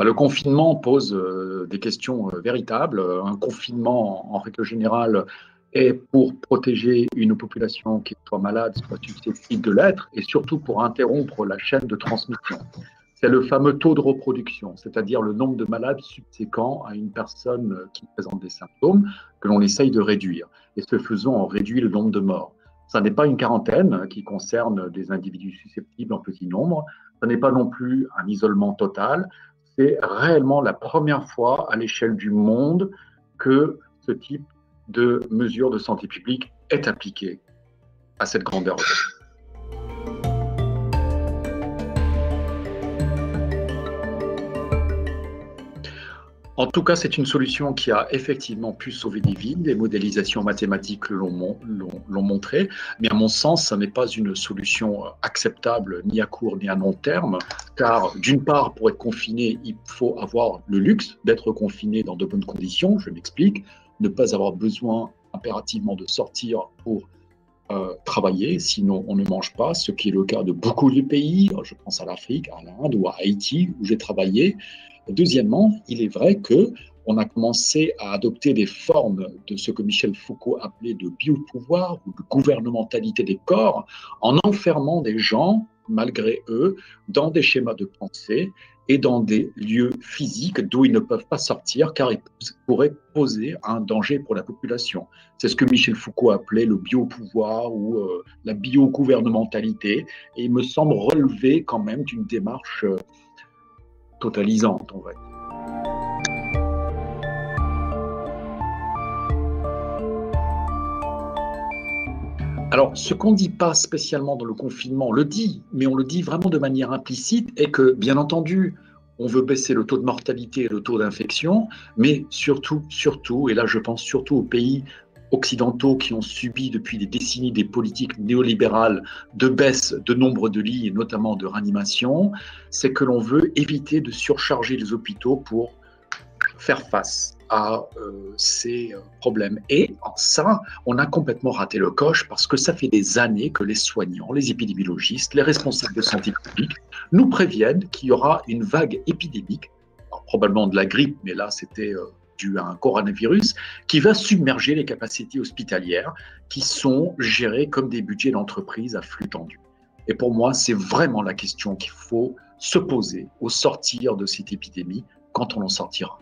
Le confinement pose des questions véritables. Un confinement, en règle générale, est pour protéger une population qui soit malade, soit susceptible de l'être, et surtout pour interrompre la chaîne de transmission. C'est le fameux taux de reproduction, c'est-à-dire le nombre de malades subséquents à une personne qui présente des symptômes que l'on essaye de réduire. Et ce faisant, on réduit le nombre de morts. Ça n'est pas une quarantaine qui concerne des individus susceptibles en petit nombre. Ce n'est pas non plus un isolement total. C'est réellement la première fois à l'échelle du monde que ce type de mesure de santé publique est appliquée à cette grandeur. En tout cas, c'est une solution qui a effectivement pu sauver des vies. Les modélisations mathématiques l'ont montré. Mais à mon sens, ce n'est pas une solution acceptable ni à court ni à long terme. Car d'une part, pour être confiné, il faut avoir le luxe d'être confiné dans de bonnes conditions. Je m'explique. Ne pas avoir besoin impérativement de sortir pour travailler, sinon on ne mange pas, ce qui est le cas de beaucoup de pays. Je pense à l'Afrique, à l'Inde ou à Haïti, où j'ai travaillé. Deuxièmement, il est vrai qu'on a commencé à adopter des formes de ce que Michel Foucault appelait de biopouvoir ou de gouvernementalité des corps, en enfermant des gens, malgré eux, dans des schémas de pensée et dans des lieux physiques d'où ils ne peuvent pas sortir car ils pourraient poser un danger pour la population. C'est ce que Michel Foucault appelait le biopouvoir ou la biogouvernementalité, et il me semble relever quand même d'une démarche totalisante, on va dire. Alors, ce qu'on ne dit pas spécialement dans le confinement, on le dit, mais on le dit vraiment de manière implicite, est que, bien entendu, on veut baisser le taux de mortalité et le taux d'infection, mais surtout, et là je pense surtout aux pays occidentaux qui ont subi depuis des décennies des politiques néolibérales de baisse de nombre de lits et notamment de réanimation, c'est que l'on veut éviter de surcharger les hôpitaux pour faire face à ces problèmes. Et en ça, on a complètement raté le coche parce que ça fait des années que les soignants, les épidémiologistes, les responsables de santé publique nous préviennent qu'il y aura une vague épidémique, alors, probablement de la grippe, mais là c'était dû à un coronavirus, qui va submerger les capacités hospitalières qui sont gérées comme des budgets d'entreprise à flux tendu. Et pour moi, c'est vraiment la question qu'il faut se poser au sortir de cette épidémie, quand on en sortira.